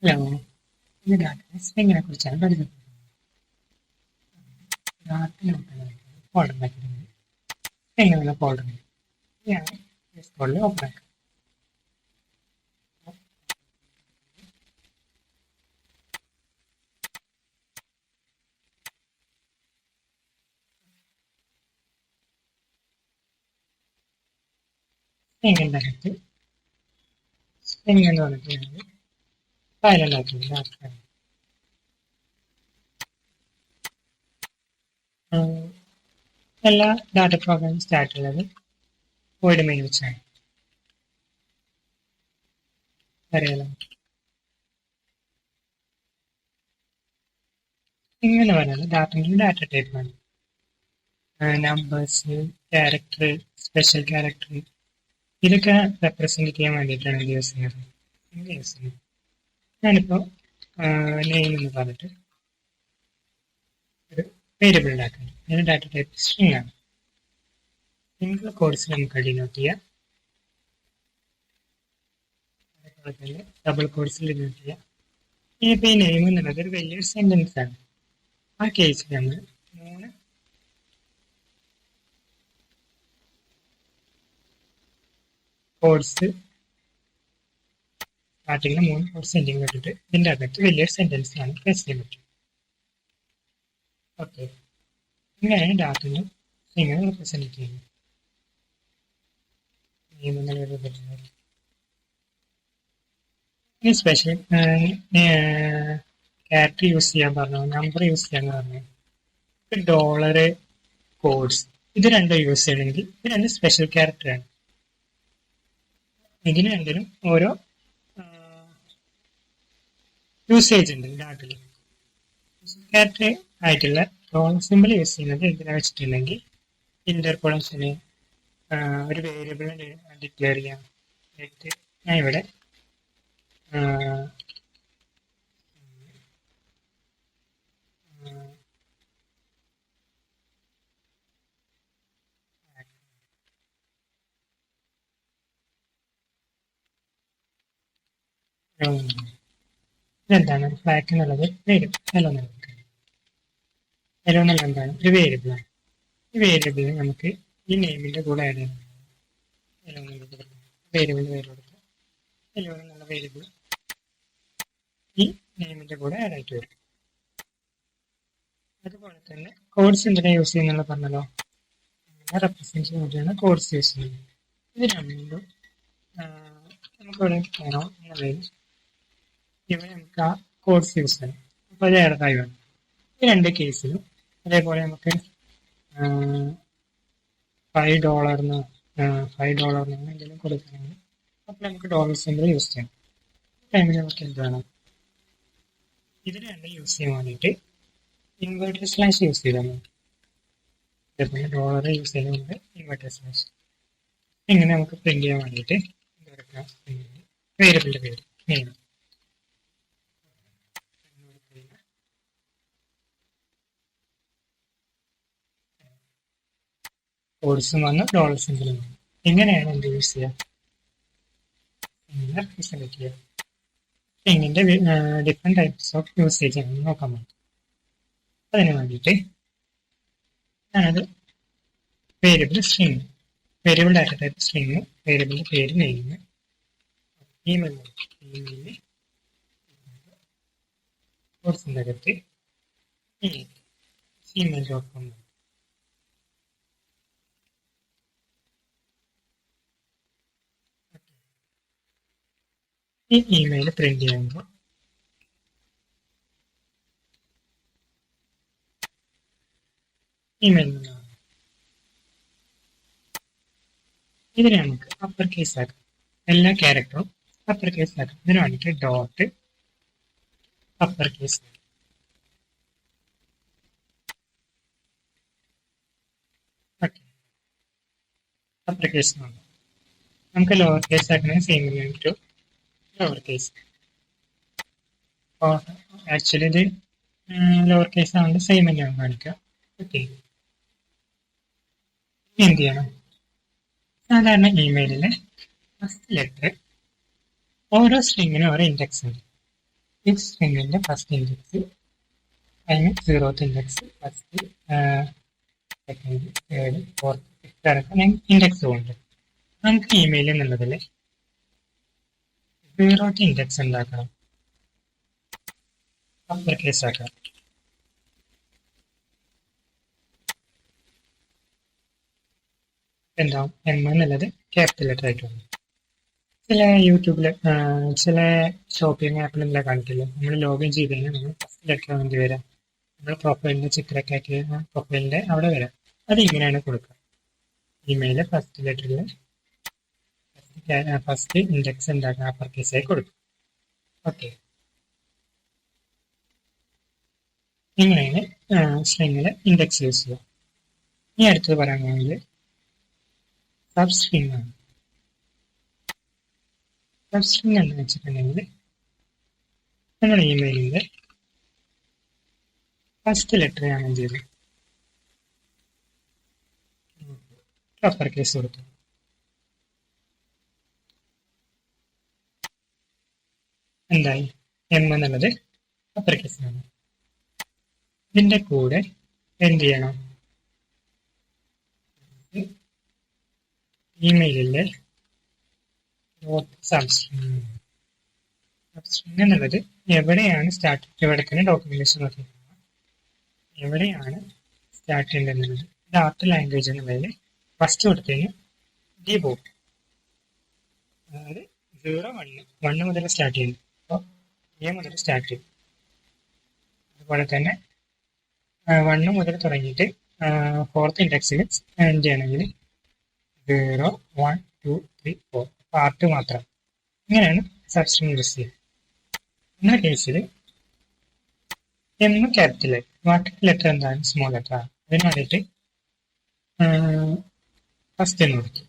Hello, ഇന്ന് data സ്ട്രിങ്ങിനെ കുറിച്ചാണ് പരിചയപ്പെടുന്നത്. ഡാറ്റ ഫോൾഡർ ഉണ്ടാക്കിയിട്ടുണ്ട്. സ്ട്രിങ് എന്നുള്ള ഫോൾഡർ ഞാൻ ഫോൾഡറിൽ ഓപ്പൺ ആക്കാം. സ്ട്രിങ്ങിൻ്റെ അകത്ത് സ്ട്രിങ് എന്ന് പറഞ്ഞിട്ടുണ്ടെങ്കിൽ ഫയൽ ഉണ്ടാക്കിയിട്ടുണ്ട്. എല്ലാ ഡാറ്റ പ്രോഗ്രാമും സ്റ്റാർട്ട് ചെയ്യുന്നത് വോയിഡ് മെയിൻ വെച്ചാണ്. അറിയാലോ, ഇങ്ങനെ പറയുന്നത് ഡാറ്റ ടൈപ്പാണ്. നമ്പേഴ്സ്, ക്യാരക്ടർ, സ്പെഷ്യൽ ക്യാരക്ടർ, ഇതൊക്കെ റെപ്രസെന്റ് ചെയ്യാൻ വേണ്ടിയിട്ടാണ് ഇത് യൂസ് ചെയ്യുന്നത്. ഞാനിപ്പോൾ നെയിം എന്ന് പറഞ്ഞിട്ട് ഒരു വേരിയബിൾ ഉണ്ടാക്കുന്നത്. ഇതിന് ഡാറ്റ ടൈപ്പ് സ്ട്രിംഗ് ആണ്. സിംഗിൾ കോഡ്സ് നമുക്ക് ഡിനോട്ട് ചെയ്യാം, അതുപോലെ തന്നെ ഡബിൾ കോഡ്സിൽ ഡിനോട്ട് ചെയ്യാം. ഇനിയിപ്പോൾ ഈ നെയിം എന്നുള്ളത് ഒരു വലിയൊരു സെന്റൻസ് ആണ്. ആ കേസിൽ നമ്മൾ 3 കോഡ്സ് സ്റ്റാർട്ടിങ്ങിൽ 3 കോഡ്സ് എൻഡിങ് ഇട്ടിട്ട് ഇതിൻ്റെ അകത്ത് വലിയൊരു സെന്റൻസ് ആണ് പ്രസ് ചെയ്യാൻ പറ്റും. ഓക്കെ, ഇങ്ങനെയാണ് ഡാറ്റനെ ഇങ്ങനെ റെപ്രസെന്റ് ചെയ്യുന്നത്. ഈ സ്പെഷ്യൽ ക്യാരക്ടർ യൂസ് ചെയ്യാൻ പറഞ്ഞു, നമ്പർ യൂസ് ചെയ്യാന്ന് പറഞ്ഞു, ഡോളർ, കോഡ്സ്, ഇത് രണ്ടും യൂസ് ചെയ്യണമെങ്കിൽ ഇത് രണ്ട് സ്പെഷ്യൽ ക്യാരക്ടറാണ്. ഇതിന് രണ്ടിനും ഓരോ യൂസേജ് ഉണ്ട് ഡാറ്റയിൽ. ക്യാരക്ടർ ആയിട്ടുള്ള ഡോളർ സിമ്പിൾ യൂസ് ചെയ്യുന്നത് എന്തിനാ വെച്ചിട്ടുണ്ടെങ്കിൽ ഇന്റർപോളേഷന് ഒരു വേരിയബിളിനെ ഡിക്ലെയർ ചെയ്യാം. ഞാൻ ഇവിടെ ഇതെന്താണ് ഫ്ലാഗ് എന്നുള്ളത് വരും. ഹലോ എന്നുള്ള എന്താണ് ഒരു വേരിയബിളാണ്. ഈ വേരിയബിളിന് നമുക്ക് ഈ നെയിമിന്റെ കൂടെ ആഡ് ചെയ്യണം. ഹലോ എന്നുള്ള വേരിയബിളിന് പേര് കൊടുക്കുക. ഹലോ എന്നുള്ള വേരിയബിൾ ഈ നെയിമിന്റെ കൂടെ ആഡ് ആയിട്ട് വരും. അതുപോലെ തന്നെ കോഡ്സ് എന്തിനാ യൂസ് ചെയ്യുന്നുള്ള പറഞ്ഞല്ലോ, റെപ്രസെന്റ് ചെയ്യാൻ വേണ്ടിയാണ് കോഡ്സ് യൂസ് ചെയ്യുന്നത്. ഇത് രണ്ടും നമുക്കിവിടെ വേണോ എന്നുള്ളതിൽ ഇവിടെ നമുക്ക് ആ കോഡ്സ് യൂസ് ചെയ്യാം. അപ്പോൾ അത് ഏറെതായി വേണം. ഈ രണ്ട് കേസിലും അതേപോലെ നമുക്ക് $5 എന്തെങ്കിലും കൊടുക്കണമെങ്കിൽ അപ്പോൾ നമുക്ക് ഡോളർ സിമ്പിൾ യൂസ് ചെയ്യാം. ടൈമിൽ നമുക്ക് എന്ത് വേണം, ഇത് രണ്ടും യൂസ് ചെയ്യാൻ വേണ്ടിയിട്ട് ഇൻവേർട്ടർ സ്ലാഷ് യൂസ് ചെയ്താൽ മതി. അതേപോലെ ഡോളർ യൂസ് ചെയ്യുന്നുണ്ട് ഇൻവേർട്ടർ സ്ലാഷ്. ഇങ്ങനെ നമുക്ക് പ്രിന്റ് ചെയ്യാൻ വേണ്ടിയിട്ട് വേരിയബിളിന്റെ പേര് നെയിം കോഡ്സും വന്ന് ഡോളർ സിമ്പിളും വന്നു. എങ്ങനെയാണ് എന്ത് യൂസ് ചെയ്യുക, ഇങ്ങനെ റെപ്രസെന്റ് ചെയ്യുക. സ്ട്രിങ്ങിന്റെ ഡിഫറെന്റ് ടൈപ്സ് ഓഫ് യൂസേജ് ആണ് നോക്കാൻ പറ്റും. അതിന് വേണ്ടിയിട്ട് ഞാനത് variable string, variable data type string, വേരിയബിളിന്റെ പേര് നെയിം, ഇമെയിൽ കോഡ്സിന്റെ അകത്ത് gmail.com. ഈ ഇമെയിൽ പ്രിന്റ് ചെയ്യുമ്പോൾ ഇമെയിൽ ഇതിനെ നമുക്ക് അപ്പർ കേസ് ആക്കാം. എല്ലാ ക്യാരക്ടറും അപ്പർ കേസ് ആക്കാം. ഇതിന് വേണ്ടിയിട്ട് dot upper case, upper case നമുക്ക് ലോവർ കേസ് ആക്കണമെങ്കിൽ same to lower case. Actually ഇത് ലോവർ കേസ് ആവുമ്പോൾ സെയിം തന്നെയാണ് കാണിക്കുക. ഓക്കെ, എന്ത് ചെയ്യണം, സാധാരണ ഇമെയിലിലെ ഫസ്റ്റ് ലെറ്റർ ഓരോ സ്ട്രിങ്ങിനും ഓരോ ഇൻഡെക്സ് ഉണ്ട്. ഈ സ്ട്രിങ്ങിന്റെ ഫസ്റ്റ് ഇൻഡെക്സ്, അതിന് 0th index, first, second, third, fourth, fifth അടക്കം ഇൻഡെക്സ് ഉണ്ട്. നമുക്ക് ഇമെയിൽ എന്നുള്ളതിൽ 0th ഇൻഡെക്സ് ഉണ്ടാക്കണം, അപ്പർ കേസ് ആക്കാം. എന്താവും? എം എന്നുള്ളത് ക്യാപിറ്റൽ ലെറ്റർ ആയിട്ട് വന്നു. ചില യൂട്യൂബില് ചില ഷോപ്പിംഗ് ആപ്പിലെല്ലാം കാണിക്കില്ല, നമ്മൾ ലോഗിൻ ചെയ്ത് കഴിഞ്ഞാൽ നമ്മൾ ഫസ്റ്റ് ലെറ്റർ വേണ്ടി വരാം, നമ്മൾ പ്രൊഫൈലിന്റെ ചിത്രമൊക്കെ ആക്കി പ്രൊഫൈലിന്റെ അവിടെ വരാം. അത് ഇങ്ങനെയാണ് കൊടുക്കുക. ഇമെയില് ഫസ്റ്റ് ലെറ്ററിൽ ഫസ്റ്റ് ഇൻഡെക്സ് ഉണ്ടാക്കുന്ന അപ്പർ കേസായി കൊടുക്കും. ഓക്കെ, ഇങ്ങനെയാണ് സ്ട്രിങ്ങില് ഇൻഡെക്സ് യൂസ് ചെയ്യുക. ഇനി അടുത്തത് പറയുകയാണെങ്കിൽ സബ് സ്ട്രിങ് ആണ്. സബ് സ്ട്രിങ് എന്ന് വെച്ചിട്ടുണ്ടെങ്കിൽ നമ്മുടെ ഇമെയിലിന്റെ ഫസ്റ്റ് ലെറ്റർ ഞാൻ എന്ത് ചെയ്തു, അപ്പർ കേസ് കൊടുത്തു. എന്തായി? എം എന്നുള്ളത് അപ്പർ കേസിലാണ്. ഇതിന്റെ കൂടെ എന്ത് ചെയ്യണം? ഇമെയിലിലെ സബ്സ്ട്രിങ് എന്നുള്ളത് എവിടെയാണ് സ്റ്റാർട്ട്, ഇവിടെ തന്നെ ഡോക്യുമെന്റേഷൻ നോക്കിയിരിക്കുന്നത്, എവിടെയാണ് സ്റ്റാർട്ട് ചെയ്യേണ്ടത്. ഡാറ്റ ലാംഗ്വേജ് എന്നുള്ളതിൽ ഫസ്റ്റ് കൊടുത്തതിന് ഡീബോട്ട്, അതായത് 0, 1 മുതൽ സ്റ്റാർട്ട് ചെയ്യുന്നു. അപ്പോൾ എ മുതൽ സ്റ്റാർട്ട് ചെയ്യും. അതുപോലെ തന്നെ 1 മുതൽ തുടങ്ങിയിട്ട് 4th ഇൻഡെക്സിൽ എന്ത് ചെയ്യണമെങ്കിൽ 0, 1, 2, 3, 4 പാർട്ട് മാത്രം. ഇങ്ങനെയാണ് സബ്സ്ട്രിങ് യൂസ് ചെയ്യുക. എന്ന കേസിൽ എം ക്യാപിറ്റൽ, ബാക്കി ലെറ്റർ എന്താണ്? സ്മോൾ ലെറ്റർ ആണ്. അതിന് വേണ്ടിയിട്ട് ഫസ്റ്റ് എന്ന് കൊടുത്തു.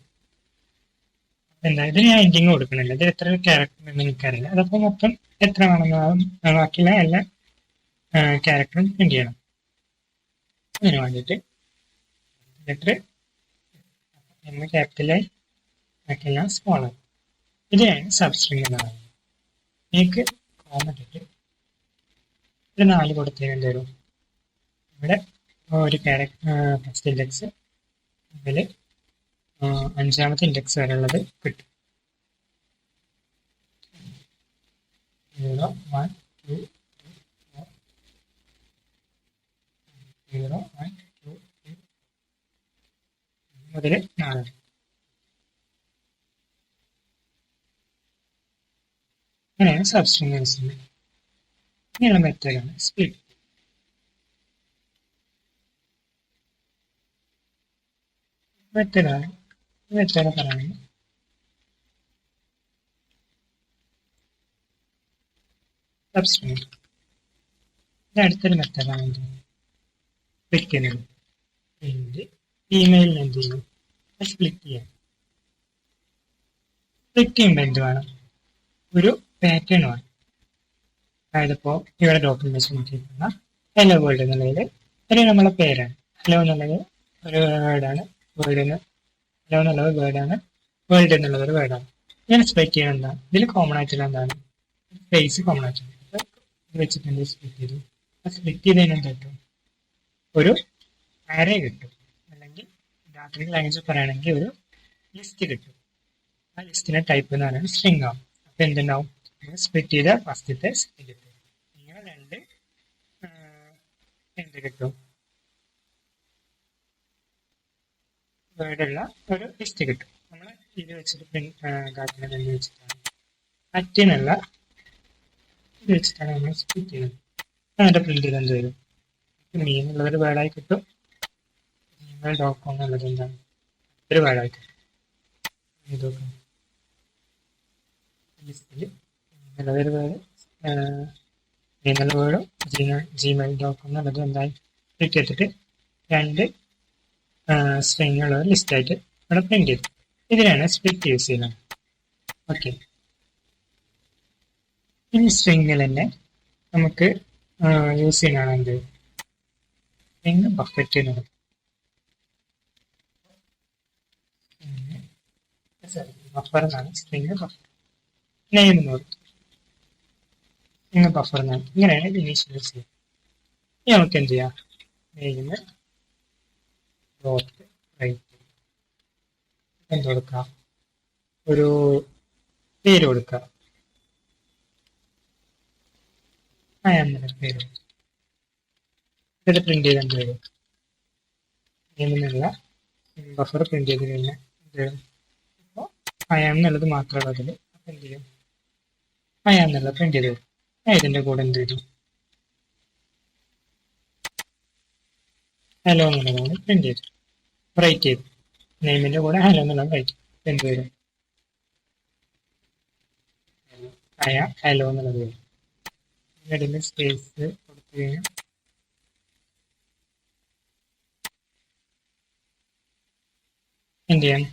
എന്താ ഇതിന് ഞാൻ എൻഡിങ് കൊടുക്കണില്ല, ഇത് എത്ര ക്യാരക്ടർ എന്ന് എനിക്കറിയില്ല. അതപ്പോൾ മൊത്തം എത്ര വേണമെന്ന് ബാക്കിയുള്ള എല്ലാ ക്യാരക്ടറും പ്രിന്റ് ചെയ്യണം. അതിന് വേണ്ടിയിട്ട് ലെറ്റർ എം ക്യാപിറ്റലായി ബാക്കിയെല്ലാം സ്മോൾ ആണ്. ഇതിനാണ് സബ്സ്ട്രിങ് എന്ന് പറയുന്നത്. എനിക്ക് കോമറ്റിട്ട് ഇത് 4 കൊടുത്തതിന് എന്ത് വരും? ഇവിടെ ഒരു ക്യാരക്ടർ ഫസ്റ്റ് ഇൻഡെക്സ്, ഇതിൽ 5ാമത്തെ ഇൻഡെക്സ് വരെയുള്ളത് കിട്ടും. 0, 1, 2, 3, 4, 0, 1, 2, 3 മുതൽ 4. അങ്ങനെയാണ് സബ്സ്ട്രിങ് യൂസ് ചെയ്യുന്നത്. ഇങ്ങനെയുള്ള മെത്തേഡാണ് സ്പ്ലിറ്റ്. മെത്തേഡ് പറയുന്നത് സബ്സ്ട്രിങ്. ഇത് അടുത്തൊരു മെത്തേഡാണ് എന്ത് സ്പ്ലിറ്റ് ചെയ്യുന്നത്. ഇമെയിലിന് എന്ത് ചെയ്യും? സ്പ്ലിറ്റ് ചെയ്യാം. സ്പ്ലിറ്റ് ചെയ്യുമ്പോൾ എന്ത് വേണം? ഒരു പാറ്റേൺ വേണം. അതായത് ഇപ്പോൾ ഇവിടെ ഡോക്യുമെന്റേഷൻ നോക്കിയിരിക്കുന്ന ഹലോ വേൾഡ് എന്നുള്ളതിൽ ഒരു നമ്മളെ പേരാണ്. ഹലോ എന്നുള്ളത് ഒരു വേർഡാണ്, വേൾഡിന് ഹലോ എന്നുള്ളത് വേർഡാണ്, വേൾഡ് എന്നുള്ളത് ഒരു വേർഡാണ്. ഞാൻ സ്പ്ലിറ്റ് ചെയ്യണം എന്താ? ഇതിൽ കോമൺ ആയിട്ടുള്ള എന്താണ്? സ്പേസ് കോമൺ ആയിട്ടുണ്ട്. ഇത് വെച്ചിട്ടുണ്ട് സ്പ്ലിറ്റ് ചെയ്തു. സ്പ്ലിറ്റ് ചെയ്തതിന് എന്താ കിട്ടും? ഒരു ആരേ കിട്ടും, അല്ലെങ്കിൽ ഡാറ്റ ലാംഗ്വേജ് പറയുകയാണെങ്കിൽ ഒരു ലിസ്റ്റ് കിട്ടും. ആ ലിസ്റ്റിനെ ടൈപ്പ് എന്ന് പറയുന്നത് സ്ട്രിങ് ആവും. അപ്പൊ എന്തുണ്ടാവും? സ്പ്ലിറ്റ് ചെയ്ത ഫസ്റ്റത്തെ സെക്കൻഡത്തെ ഇങ്ങനെ 2 എന്ത് കിട്ടും? വേർഡുള്ള ഒരു ലിസ്റ്റ് കിട്ടും. നമ്മൾ ഇത് വെച്ചിട്ട് കാട്ടുന്നത് എന്ത് വെച്ചിട്ടാണ്? അറ്റിനുള്ള ഇത് വെച്ചിട്ടാണ് നമ്മൾ സ്പ്ലിറ്റ് ചെയ്യുന്നത്. അതിന്റെ പ്രിന്റ് ചെയ്ത് എന്ത് വരും? മീൻ എന്നുള്ളൊരു വേർഡായി കിട്ടും. .com എന്നുള്ളത് എന്താണ്? ഒരു വേർഡായി കിട്ടും. ഇതൊക്കെ ലിസ്റ്റിൽ എന്നുള്ളതൊരു വേർഡ്, എന്നുള്ള വേർഡും gmail.com എന്നുള്ളത് എന്തായി സ്പ്ലിറ്റ് ചെയ്തിട്ട് 2 സ്ട്രിങ് ഉള്ള ലിസ്റ്റായിട്ട് ഇവിടെ പ്രിന്റ് ചെയ്തു. ഇതിനാണ് സ്പ്ലിറ്റ് യൂസ് ചെയ്യുന്നത്. ഓക്കെ, ഈ സ്ട്രിങ്ങിൽ തന്നെ നമുക്ക് യൂസ് ചെയ്യുന്നതാണ് എന്ത്? സ്ട്രിങ് ബക്കറ്റ് എന്നുള്ളത്. ബഫർ എന്നാണ് സ്ട്രിങ് ബഫർ. നെയിം എന്ന് കൊടുത്തു. നിങ്ങൾ ബഫർ ഇങ്ങനെയാണ് ഇത് ഇനീഷ്യലൈസ് ചെയ്യുക. ഇനി നമുക്ക് എന്ത് ചെയ്യാം, നെയിം ഡോട്ട് റൈറ്റ് എന്ത് കൊടുക്കാം, ഒരു പേര് കൊടുക്കുക. എന്നൊരു പേര് ഇത് പ്രിന്റ് ചെയ്ത് എന്ത് വരും, നെയിമിനുള്ള ബഫർ പ്രിന്റ് ചെയ്ത് കഴിഞ്ഞാൽ എന്ത് വരും, ഇപ്പോൾ എന്നുള്ളത് മാത്രമേ അതിൽ അപ്പം എന്ത് ചെയ്യും, എന്നുള്ളത് പ്രിന്റ് ചെയ്ത് വരും. ഇതിന്റെ കൂടെ എന്ത് വരും, ഹലോ എന്നുള്ളതാണ് പ്രിന്റ് ചെയ്തു, റൈറ്റ് ചെയ്തു. നെയിമിന്റെ കൂടെ ഹലോ എന്നുള്ളത് റൈറ്റ് എന്ത് വരും, ഹലോ എന്നുള്ളത് വരും. ഇടയിൽ സ്പേസ് കൊടുത്തു കഴിഞ്ഞാൽ എന്ത് ചെയ്യാം,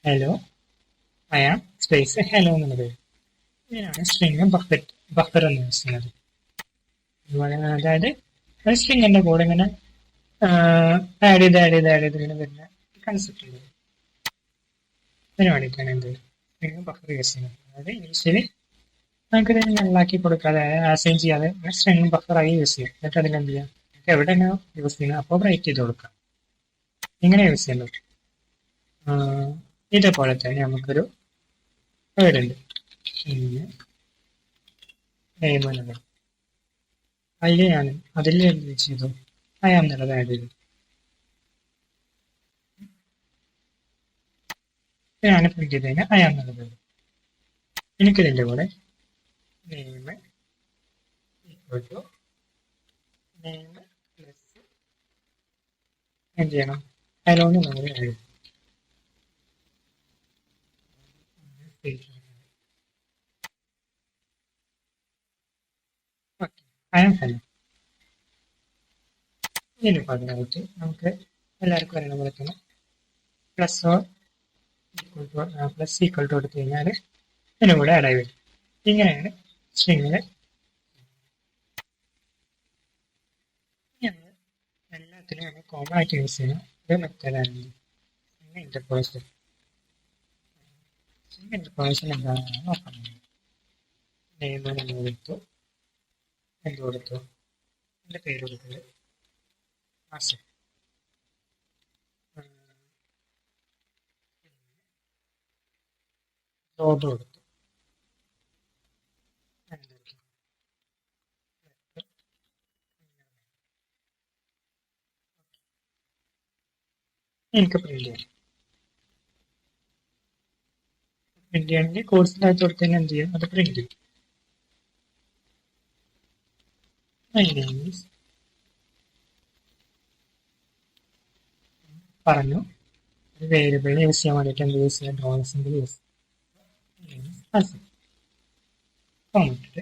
ഹലോ സ്പേസ് ഹലോ എന്നുള്ളത് വരും. ഇതിനാണ് സ്ട്രിങ് ബഫർ എന്ന് യൂസ് ചെയ്യുന്നത്. അതായത് സ്ട്രിങ്ങിന്റെ കൂടെ ഇങ്ങനെ ആഡ് ചെയ്ത് ഇങ്ങനെ വരുന്ന കൺസെപ്റ്റ് ഉണ്ട്. അതിന് വേണ്ടിയിട്ടാണ് എന്ത് സ്ട്രിങ് ബഫർ യൂസ് ചെയ്യുന്നത്. അതായത് ഇനീഷ്യലി നമുക്കിത് നല്ലാക്കി കൊടുക്കാതെ അസൈൻ ചെയ്യാതെ സ്ട്രിങ് ബഫറായി യൂസ് ചെയ്യാം. എന്നിട്ട് അതിനെന്ത് ചെയ്യാം, നമുക്ക് എവിടെയാണോ യൂസ് ചെയ്യുന്നത് അപ്പോൾ റൈറ്റ് ചെയ്ത് കൊടുക്കാം. ഇങ്ങനെ യൂസ് ചെയ്യുന്നത്. ഇതേപോലെ തന്നെ നമുക്കൊരു വേർഡ് ഉണ്ട്, നെയിം എന്നുള്ളത്. അതിൽ എന്ത് ചെയ്തു, എന്നുള്ളത് ആഡ് ചെയ്തു. ഞാൻ പ്രിന്റ് ചെയ്ത് കഴിഞ്ഞാൽ എന്നുള്ളത് വരും. എനിക്കിതിൻ്റെ കൂടെ name equal to name plus എന്ത് ചെയ്യണം, ഹലോ എന്ന് നമ്മൾ ആഡ് ചെയ്യും. ഹലോ. ഇതിന് പകരമായിട്ട് നമുക്ക് എല്ലാവർക്കും അറിയുന്ന പോലെ തന്നെ പ്ലസ് ഈക്വൽ ടു എടുത്തു കഴിഞ്ഞാൽ ഇതിനും കൂടെ ആഡ് ആയി വരും. ഇങ്ങനെയാണ് സ്ട്രിങ്ങില് എല്ലാത്തിലും നമ്മൾ കോമൺ ആയിട്ട് യൂസ് ചെയ്യുന്ന ഒരു മെത്തേഡാണ് ഇന്റർപോളേഷൻ. ഇന്റർപോളേഷൻ എന്താണെന്ന് നോക്കാം. നെയിം നമ്മൾ കൊടുത്തു, എന്ത് കൊടുത്തു, എൻ്റെ പേര് കൊടുത്തത് ആസിഫ്. ജോബ് കൊടുത്തു, എനിക്ക് പ്രിന്റ് ചെയ്യാം. പ്രിന്റ് ചെയ്യണമെങ്കിൽ കോഴ്സിൻ്റെ അകത്ത് കൊടുത്ത് തന്നെ എന്ത് ചെയ്യും, അത് പ്രിന്റ് ചെയ്യും. പറഞ്ഞു വേരിയബിളിനെ യൂസ് ചെയ്യാൻ വേണ്ടിയിട്ട് എന്ത് യൂസ് ചെയ്യാം, ഡോളർ യൂസ് കോമിട്ടിട്ട്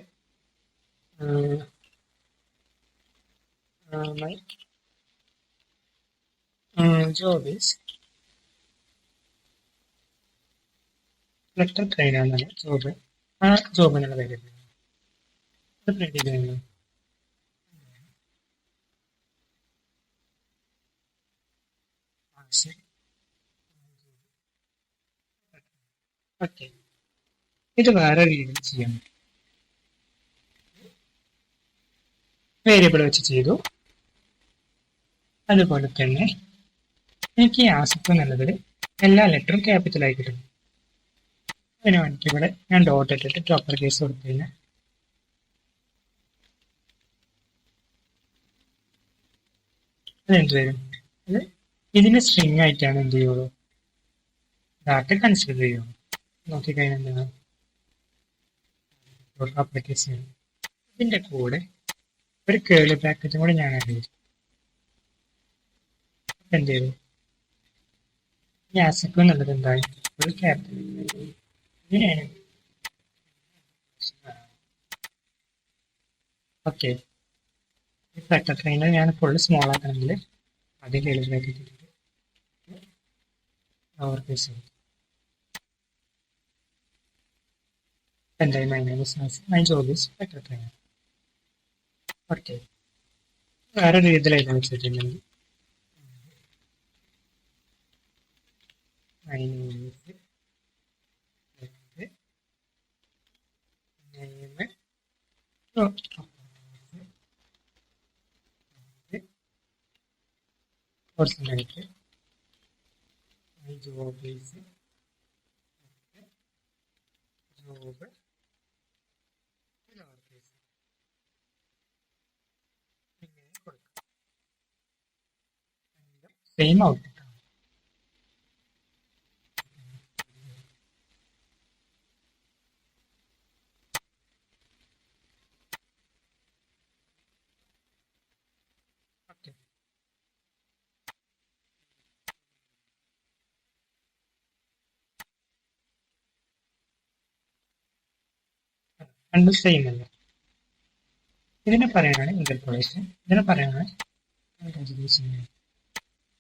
my job is letter trainer എന്നാണ് ജോബ്. ആ ജോബിനുള്ള വേരിയബിൾ അത് പ്രിന്റ് ചെയ്ത് കഴിഞ്ഞു. ഓക്കെ, ഇത് വേറെ രീതിയിൽ ചെയ്യാം. വേരിയബിൾ വെച്ച് ചെയ്തു. അതുപോലെ തന്നെ എനിക്ക് ഈ ആസിഫ് എന്നുള്ളതിൽ എല്ലാ ലെറ്ററും ക്യാപിറ്റലായി കിട്ടുന്നു. അതിന് വേണ്ടിയിട്ട് ഇവിടെ ഞാൻ ഡോട്ട് ഇട്ടിട്ട് പ്രോപ്പർ കേസ് കൊടുത്തു കഴിഞ്ഞാൽ അതെന്ത് വരും, അത് ഇതിന് സ്ട്രിങ് ആയിട്ടാണ് എന്ത് ചെയ്യുള്ളൂ, ഡാറ്റ കൺസിഡർ ചെയ്യുള്ളൂ. നോക്കിക്കഴിഞ്ഞാൽ എന്താണ് ആപ്ലിക്കേഷൻ. ഇതിന്റെ കൂടെ ഒരു കേളി ബ്രാക്കറ്റും കൂടെ ഞാൻ ആഡ് ചെയ്തു. എന്ത് ചെയ്തു, ഈ ആസിഫ് എന്നുള്ളത് എന്തായി, ഒരു ക്യാപിറ്റൽ. ഇങ്ങനെയാണ്. ഓക്കെ, ലെറ്റർ ട്രെയിനർ ഞാൻ ഫുള്ള് സ്മോൾ ആക്കണമെങ്കിൽ അതിൽ കേളി ബ്രാക്കറ്റ് ഇട്ടിട്ട് ലോവർ കേസ് ചെയ്തു. എന്തായി, my job is letter trainer. Okay, വേറെ രീതിയിൽ എഴുതാൻ വെച്ചിട്ടുണ്ടെങ്കിൽ my name is name കുറച്ചുണ്ടായിട്ട് job is job lower case ഇങ്ങനെ കൊടുക്കാം. സെയിം ഔട്ട്പുട്ട് ആണ്. ഓക്കെ, രണ്ടും സെയിം അല്ല. ഇതിനെ പറയാനാണ് ഇന്റർപോളേഷൻ, ഇതിനെ പറയാനാണ് കൺകാറ്റനേഷൻ.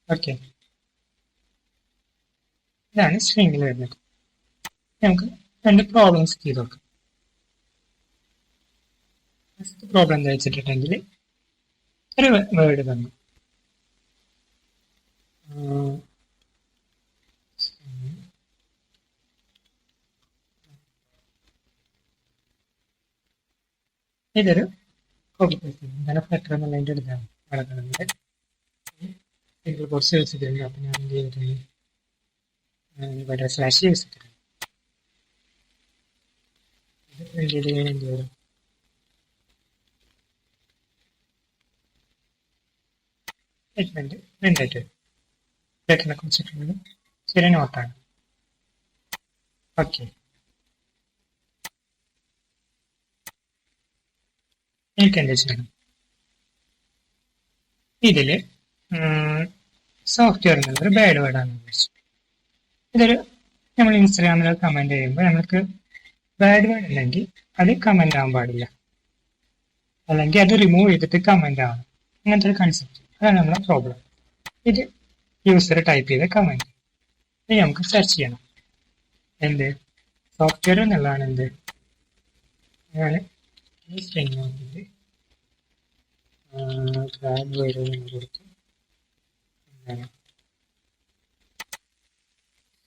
ഓക്കെ, ഇതാണ് സ്ട്രിംഗിൽ വരുന്നത്. നമുക്ക് രണ്ട് പ്രോബ്ലംസ് ചെയ്ത് നോക്കാം. ഫസ്റ്റ് പ്രോബ്ലം എന്താ വെച്ചിട്ടുണ്ടെങ്കിൽ ഒരു വേർഡ് തന്നു. ഇതൊരു കോപ്പി പേസ്റ്റ് ചെയ്യും. ഇങ്ങനെ ഫ്ലറ്റർ എന്നുള്ളതിൻ്റെ എടുത്താണ് നടക്കുന്നത്. സിംഗിൾ കോഴ്സ് യൂസ് ചെയ്തിട്ടുണ്ട്. അപ്പം ഞാൻ എന്ത് ചെയ്തിട്ടുണ്ട്, ഇവിടെ സ്ലാഷ് യൂസ് ചെയ്തിട്ടുണ്ട്. ഇത് പ്രിന്റ് ചെയ്ത് കഴിഞ്ഞാൽ എന്ത് ചെയ്യും, സ്റ്റേറ്റ്മെന്റ് പ്രിന്റ് ആയിട്ട് വരും. ലെറ്ററിനെ കുറിച്ചിട്ടുള്ളത് ചെറിയ നോട്ടാണ്. ഓക്കെ, എനിക്ക് എന്താ ചെയ്യണം, ഇതില് സോഫ്റ്റ്വെയർ എന്നുള്ളൊരു ബാഡ് വേർഡാണെന്ന് വിളിച്ചു. ഇതൊരു നമ്മൾ ഇൻസ്റ്റാഗ്രാമിൽ കമന്റ് ചെയ്യുമ്പോൾ നമ്മൾക്ക് ബാഡ് വേർഡ് ഉണ്ടെങ്കിൽ അത് കമന്റ് ആവാൻ പാടില്ല, അല്ലെങ്കിൽ അത് റിമൂവ് ചെയ്തിട്ട് കമന്റ് ആവണം. അങ്ങനത്തെ ഒരു കൺസെപ്റ്റ്, അതാണ് നമ്മളെ പ്രോബ്ലം. ഇത് യൂസർ ടൈപ്പ് ചെയ്ത കമന്റ്, ഇത് നമുക്ക് സെർച്ച് ചെയ്യണം. എന്ത് സോഫ്റ്റ്വെയർ എന്നുള്ളതാണ്. എന്ത് ഞാൻ ഈ സ്ട്രിംഗ് നോക്കിയിട്ട് ബാഡ് വേർഡ് എന്ന് കൊടുത്തു. എന്താണ്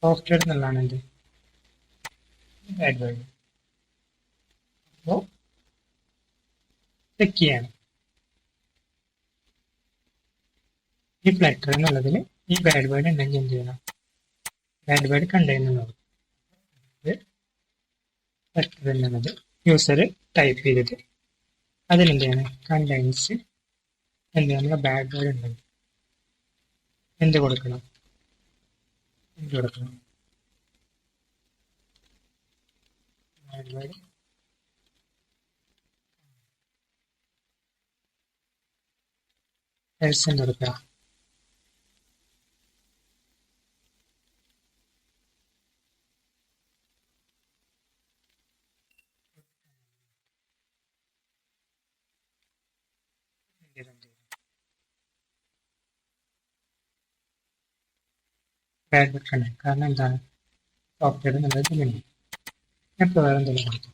സോഫ്റ്റ്വെയർ എന്നുള്ളതാണ് എന്ത് ബാഡ് വേർഡ്. അപ്പോൾ ചെക്ക് ചെയ്യണം ഈ ഫ്ലറ്റർ എന്നുള്ളതിൽ ഈ ബാഡ് വേർഡ് ഉണ്ടെങ്കിൽ എന്ത് ചെയ്യണം, ബാഡ് വേർഡ് കണ്ടെയ്നുള്ളത് ഫ്ലറ്റർ എന്നുള്ളത് യൂസർ ടൈപ്പ് ചെയ്തിട്ട് അതിലെന്ത് ചെയ്യണം, കണ്ടെയ്ൻസ് എന്ത് നമ്മളെ ബാഡ് വേർഡ് ഉണ്ടെങ്കിൽ എന്ത് കൊടുക്കണം, എന്ത് കൊടുക്കണം, ബാഡ് വേർഡ് പെർസെന്റ് കൊടുക്കുക. ബാഡ് വേർഡ് കണ്ടെയ്ൻ, കാരണം എന്താണ് സോഫ്റ്റ്വെയർ എന്നുള്ളത് ഇതിലുണ്ട്. ഇപ്പോൾ വേറെ എന്തെങ്കിലും കൊടുത്തു,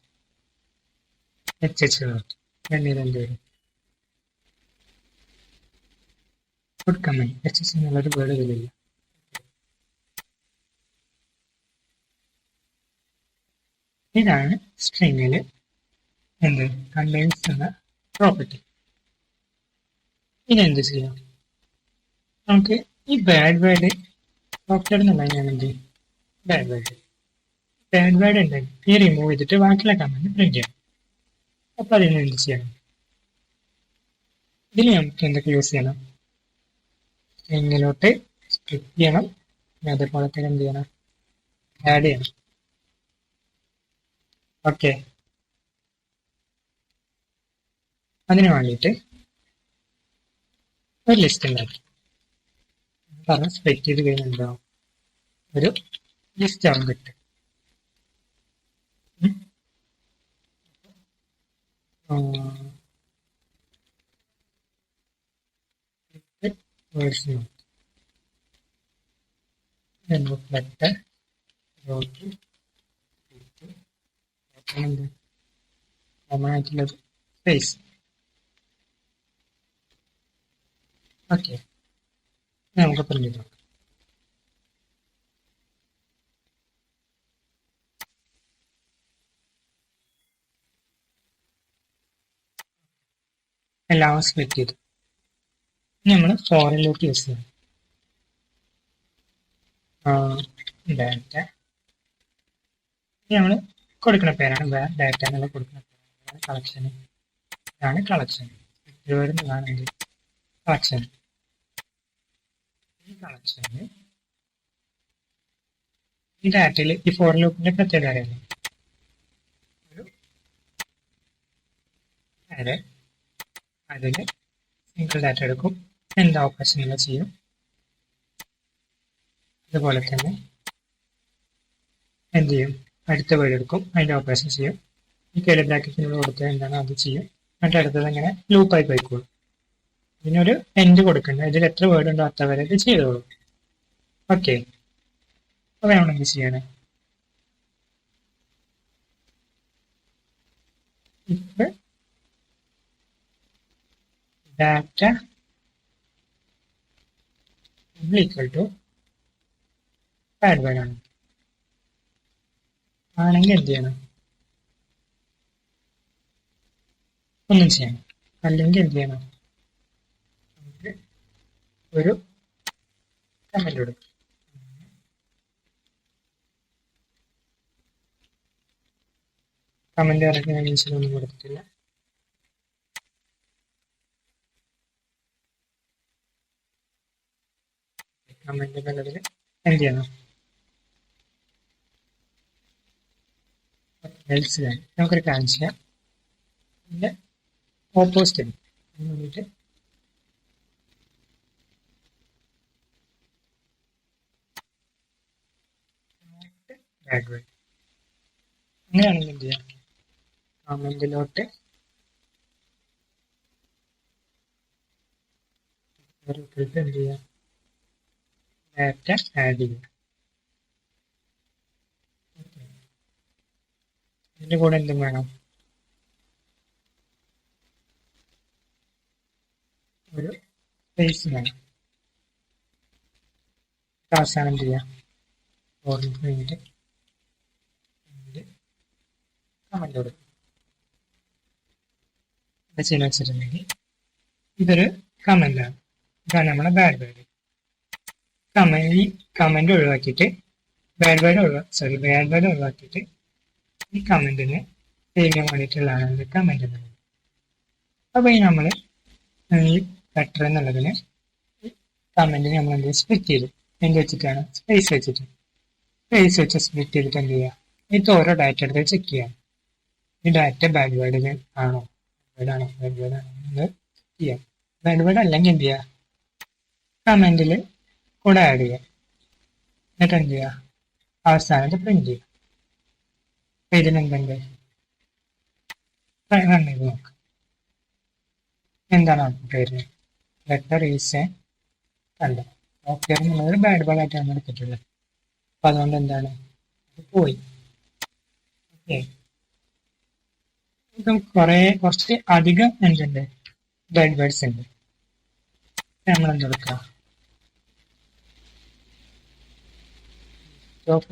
കൊടുത്തു, പിന്നീട് എന്ത് വരും, ഗുഡ് കമന്റ്. എന്നുള്ളൊരു വേർഡ് ഇതിലില്ല. ഇതാണ് സ്ട്രിങ്ങില് എന്ത് കണ്ടെയ്ൻസ് എന്ന പ്രോപ്പർട്ടി. ഇനി എന്ത് ചെയ്യാം, നമുക്ക് ഈ ബാഡ് വേർഡ് സോഫ്റ്റ്വെയർ എന്നുള്ള ഞാൻ എന്ത് ചെയ്യും, ബാഡ് വേർഡ് ഉണ്ടെങ്കിൽ ഈ റിമൂവ് ചെയ്തിട്ട് ബാക്കിയുള്ള കമന്റ് പ്രിന്റ് ചെയ്യാം. അപ്പൊ അതിന് എന്ത് ചെയ്യണം, ഇതിന് നമുക്ക് എന്തൊക്കെ യൂസ് ചെയ്യണം, സ്ട്രിങ്ങിലോട്ട് സ്പ്ലിറ്റ് ചെയ്യണം, അതേപോലെ തന്നെ എന്ത് ചെയ്യണം, ആഡ് ചെയ്യണം. ഓക്കെ, അതിന് വേണ്ടിയിട്ട് ഒരു ലിസ്റ്റ് ഉണ്ടാക്കി പറഞ്ഞ് സ്പ്ലിറ്റ് ചെയ്ത് കഴിഞ്ഞാൽ എന്താവും, ഒരു ലിസ്റ്റ് ആവും കിട്ടും. വേർഡ്സ് ഫ്ലറ്റർ കോമൺ ആയിട്ടുള്ളത് സ്പേസ്. ഓക്കെ, നമുക്ക് പ്രിന്റ് ചെയ്ത് നോക്കാം. എല്ലാം സ്പ്ലിറ്റ് ചെയ്തു. ഇനി നമ്മൾ ഫോറിൻ ലൂപ്പ് യൂസ് ചെയ്യണം. ഡാറ്റ നമ്മൾ കൊടുക്കുന്ന പേരാണ് ഡാറ്റ എന്നുള്ള കൊടുക്കുന്ന പേരാണ് കളക്ഷൻ. ഇതാണ് കളക്ഷൻ. വരുന്നതാണ് എന്ത് കളക്ഷൻ. ഈ കളക്ഷന് ഈ ഡാറ്റയിൽ ഈ ഫോറിൻ ലൂപ്പിന്റെ പ്രത്യേകത അറിയാം. ഒരു അരെ അതിൽ സിംഗിൾ ഡാറ്റ എടുക്കും, എന്താ ഓപ്പറേഷനുകൾ ചെയ്യും. അതുപോലെ തന്നെ എന്ത് ചെയ്യും, അടുത്ത വേർഡ് എടുക്കും, അതിന്റെ ഓപ്പറേഷൻ ചെയ്യും. ഈ കേളി ബ്രാക്കറ്റിനോട് കൊടുത്തത് എന്താണ് അത് ചെയ്യും. എന്നിട്ട് അടുത്തത് ഇങ്ങനെ ലൂപ്പായി പോയിക്കോളും. ഇതിനൊരു എൻഡ് കൊടുക്കണ്ട, ഇതിൽ എത്ര വേർഡ് ഉണ്ടോ അത്ര വരെ ഇത് ചെയ്തോളൂ. ഓക്കെ, അപ്പൊ നമ്മൾ എന്ത് ചെയ്യണം, ഇപ്പൊ data equal to add word ആണ് ആണെങ്കിൽ എന്ത് ചെയ്യണം, ഒന്നും ചെയ്യണം. അല്ലെങ്കിൽ എന്ത് ചെയ്യണം, നമുക്ക് ഒരു കമന്റ് കൊടുക്കും. കമന്റ് ഇറക്കി ഞാൻ ഒന്നും കൊടുത്തിട്ടില്ല. കമന്റ് എന്നുള്ളതിൽ എന്ത് ചെയ്യണം, നമുക്കൊരു കാര്യം ചെയ്യാം. ഇതിന്റെ ഓപ്പോസിറ്റ് അതിന് വേണ്ടിയിട്ട് അങ്ങനെയാണെങ്കിൽ എന്ത് ചെയ്യാം, കമന്റിലോട്ട് എന്ത് ചെയ്യാം, ഡാറ്റ ആഡ് ചെയ്യാം. ഇതിന്റെ കൂടെ എന്തും വേണം, ഒരു സ്പേസ് വേണം. അവസാനം എന്ത് ചെയ്യാം, കഴിഞ്ഞിട്ട് കമന്റ് കൊടുക്കും. എന്താ ചെയ്യുന്ന വെച്ചിട്ടുണ്ടെങ്കിൽ ഇതൊരു കമന്റാണ്, ഇതാണ് നമ്മുടെ ബാഡ് വേർഡ്. ഈ കമന്റ് ഒഴിവാക്കിയിട്ട് ബാഡ് വേർഡ് ഒഴിവാക്കിയിട്ട് ഈ കമന്റിനെ ചെയ്യാൻ വേണ്ടിയിട്ടുള്ളതാണ് കമന്റ് എന്നുള്ളത്. അപ്പൊ ഈ നമ്മൾ ഈ ബെറ്റർ എന്നുള്ളതിന് കമന്റിനെ നമ്മൾ എന്ത് സ്പ്ലിറ്റ് ചെയ്തു, എന്ത് വെച്ചിട്ടാണ്, സ്പേസ് വെച്ചിട്ട്. സ്പേസ് വെച്ച് സ്പ്ലിറ്റ് ചെയ്തിട്ട് എന്ത് ചെയ്യുക, ഇത് ഓരോ ഡാറ്റ എടുത്ത് ചെക്ക് ചെയ്യാം. ഈ ഡാറ്റ ബാഡ് വേർഡിന് ആണോ, ബാഡ് വേർഡ് ആണോ എന്ന് ചെയ്യാം. ബാഡ് വേർഡ് അല്ലെങ്കിൽ എന്ത് ചെയ്യുക, കമന്റിൽ കൂടെ ആഡ് ചെയ്യുക. എന്നിട്ട് എന്ത് ചെയ്യുക, അവസാനത്ത് പ്രിന്റ് ചെയ്യുക. ഇതിനെന്തുണ്ട്, റൺ ചെയ്ത് നോക്കാം. എന്താണ് ഔട്ട്പുട്ട് വരുന്നത്, ലെറ്റർ ഈസ് അല്ല ഓക്കെ എന്നുള്ളത് ബാഡ് വേർഡ് ആയിട്ടാണ് എടുത്തിട്ടുള്ളത്. അപ്പൊ അതുകൊണ്ട് എന്താണ് പോയി. ഓക്കെ, കുറച്ച് അധികം എന്തുണ്ട്, ബാഡ് വേർഡ്സ് ഉണ്ട്. നമ്മൾ എന്തെടുക്കാം,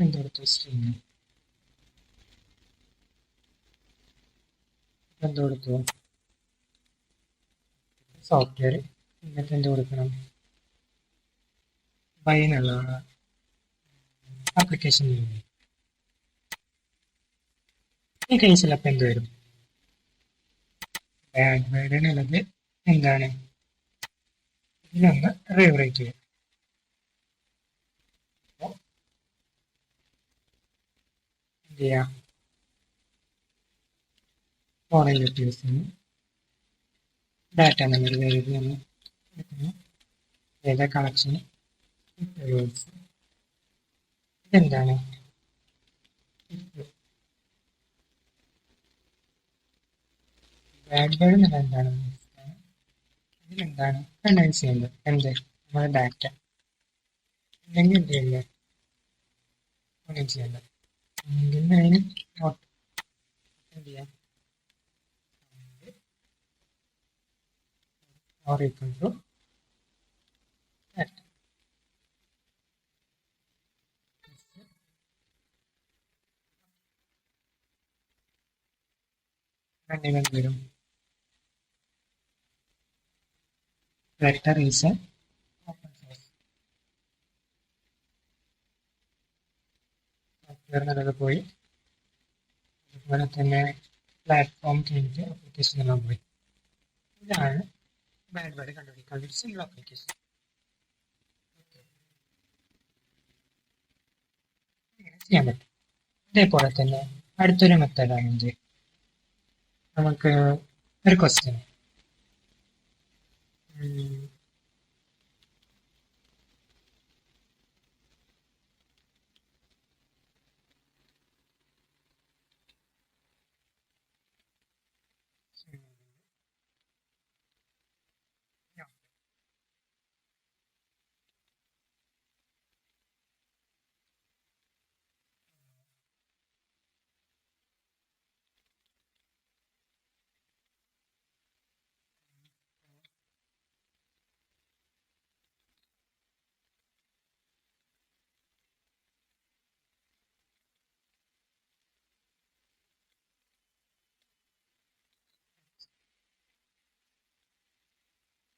എന്തെടുത്തു, സ്ട്രിങ് എന്തെടുത്തു, സോഫ്റ്റ്വെയർ. എന്നിട്ട് എന്ത് കൊടുക്കണം, ബൈ എന്നുള്ള ആപ്ലിക്കേഷൻ. ഈ കേസിൽ അപ്പം എന്ത് വരും, ബാഡ് വേർഡ് എന്നുള്ളത് എന്താണ്, ഇതിലൊന്ന് റീറൈറ്റ് ചെയ്യാം. എന്ത് ചെയ്യാം, ഫോറിൻ ലൂപ്പ് യൂസ് ചെയ്യുന്നു, ഡാറ്റ എന്നുള്ളൊരു വേരിയബിൾ നമ്മൾ എടുക്കുന്നു, ഏതാ കളക്ഷന് ഇതെന്താണ്, ബാഡ് വേർഡ് എന്നുള്ള എന്താണ്, ഇതിലെന്താണ് കണ്ടൻസ് ചെയ്യുന്നത്, എന്ത് നമ്മുടെ ഡാറ്റ. അല്ലെങ്കിൽ എന്ത് ചെയ്യില്ല, ഒന്നും ചെയ്യണ്ട. അതിന് എന്ത് ചെയ്യാം, or equal to that. വരും Vector is a open source സോഫ്റ്റ്വെയറിനൊക്കെ പോയി, അതുപോലെ തന്നെ പ്ലാറ്റ്ഫോം കഴിഞ്ഞിട്ട് ആപ്ലിക്കേഷനെല്ലാം പോയി. ഇതാണ് ബാഡ് വേർഡ് കണ്ടുപിടിക്കാൻ ഒരു സിംഗിൾ ആപ്ലിക്കേഷൻ. ഇങ്ങനെ ചെയ്യാൻ പറ്റും. ഇതേപോലെ തന്നെ അടുത്തൊരു മെത്തേഡാണെങ്കിൽ നമുക്ക് ഒരു ക്വസ്റ്റ്യൻ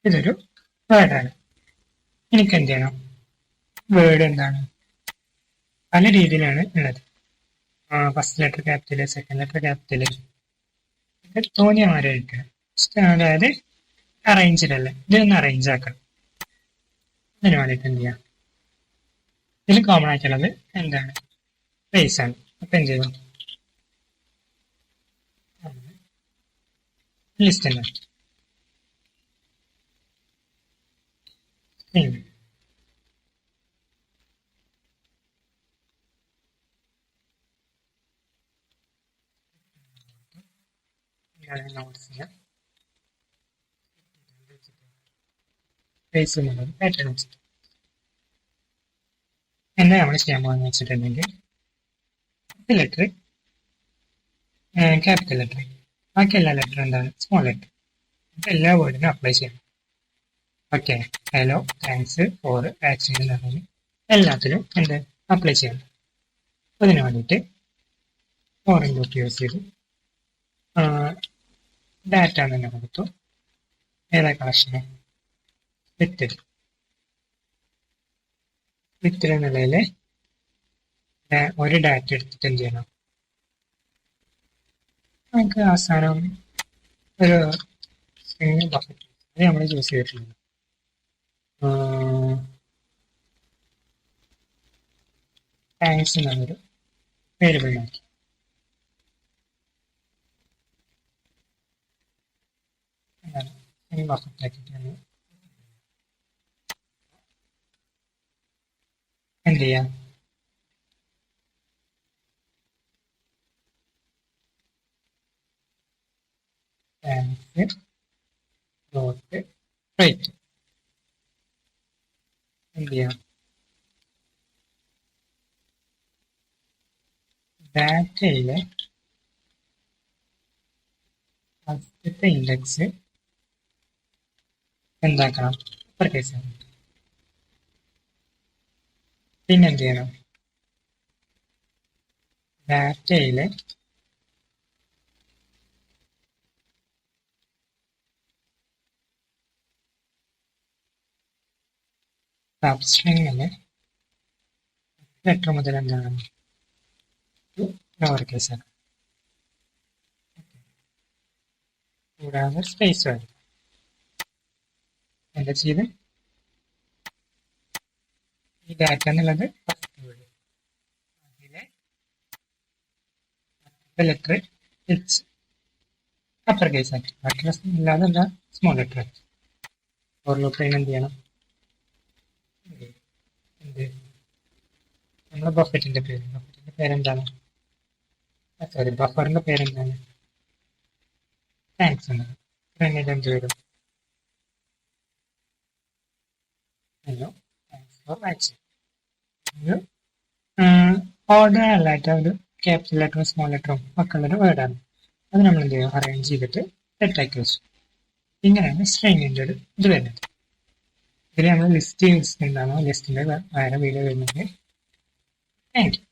ഇതൊരു വേർഡാണ്. എനിക്ക് എന്ത് ചെയ്യണം? വേർഡ് എന്താണ്? പല രീതിയിലാണ് ഉള്ളത്. First letter capital, second letter capital, തോന്നിയ മാതിരി എടുക്കണം. അതായത് അറേഞ്ച്ഡല്ല, ഇതൊന്ന് അറേഞ്ച് ആക്കണം. അതിന് വേണ്ടിയിട്ട് എന്ത് ചെയ്യാം? ഇതിൽ കോമൺ ആയിട്ടുള്ളത് എന്താണ്? സ്പേസ് ആണ്. അപ്പൊ എന്ത് ചെയ്തു? ലിസ്റ്റ് തന്നെ നോട്ട്സ് ചെയ്യാം. സ്പേസ് എന്നുള്ളത് പാറ്റേൺ വെച്ചിട്ട് എന്താ നമ്മൾ ചെയ്യാൻ പോകുന്നത് വെച്ചിട്ടുണ്ടെങ്കിൽ, ലെറ്റർ ക്യാപിറ്റൽ ലെറ്റർ, ബാക്കി എല്ലാ ലെറ്റർ എന്താണ്? Small letter. എല്ലാ വേർഡിനും അപ്ലൈ ചെയ്യണം. Okay, hello, thanks, for, action എന്ന് പറഞ്ഞ് എല്ലാത്തിലും എന്ത് അപ്ലൈ ചെയ്യണം. അതിന് വേണ്ടിയിട്ട് ഫോറിൻ ലൂപ്പ് യൂസ് ചെയ്തു. ഡാറ്റ തന്നെ കൊടുത്തു. ഏതാ കളക്ഷന്? വിത്തിൽ. വിത്തിൽ എന്നുള്ളതിൽ ഒരു ഡാറ്റ എടുത്തിട്ട് എന്ത് ചെയ്യണം? നമുക്ക് അവസാനം ഒരു സ്ട്രിംഗ് ബഫറ്റ് അത് നമ്മൾ ചൂസ് ചെയ്തിട്ടുള്ളത്. താങ്ക്സ് എന്നൊരു വേരിയബിളിനാക്കി. എന്താണ് സ്ട്രിംഗ് ബഫറ്റ് ആക്കിയിട്ട് എന്ത് ചെയ്യാം? താങ്ക്സ് ഡോട്ട് റൈറ്റ് എന്ത് ചെയ്യാം? ഡാറ്റയിലെ ഫസ്റ്റത്തെ ഇൻഡെക്സ് എന്താക്കണം? അപ്പർ കേസ് ആണ്. പിന്നെ എന്ത് ചെയ്യണം? ഡാറ്റയിലെ സബ്സ്ട്രിങ്ങിലെ ലെറ്റർ മുതൽ എന്താണ്? ലോവർ കേസ് ആണ്. കൂടാതെ സ്പേസ് വരും. എന്താ ചെയ്ത്? ഈ ഡാറ്റ എന്നുള്ളത് ഫസ്റ്റ് വേർഡ്, അതിലെ ലെറ്റർ എച്ച് അപ്പർ കേസ് ആക്കി, ബാക്കിയുള്ള ഇല്ലാതെ എന്താ സ്മോൾ ലെറ്റർ ആക്കി. ഫോർ ലൂപ്പ് എന്ത് ചെയ്യണം? എന്ത് നമ്മുടെ ബഫറ്റിന്റെ പേരെന്താണ്? സോറി, ബഫറിന്റെ പേരെന്താണ്? താങ്ക്സ് എന്നാണ്. പിന്നീട് എന്ത് വരും? Hello, thanks for watching. ഒരു ഓർഡർ അല്ലാത്ത ഒരു ക്യാപിറ്റൽ ലെറ്ററും സ്മോൾ ലെറ്ററും ഒക്കെ ഉള്ളൊരു വേർഡാണ്. അത് നമ്മൾ എന്ത് ചെയ്യും? അറേഞ്ച് ചെയ്തിട്ട് സെറ്റാക്കി വെച്ചു. ഇങ്ങനെയാണ് സ്ട്രിങ്ങിൻ്റെ ഒരു ഇത് വരുന്നത്. ഇതിൽ നമ്മൾ ലിസ്റ്റ് എന്താണോ ലിസ്റ്റിന്റെ വേറെ വീഡിയോ വരുന്നത്. Thank you.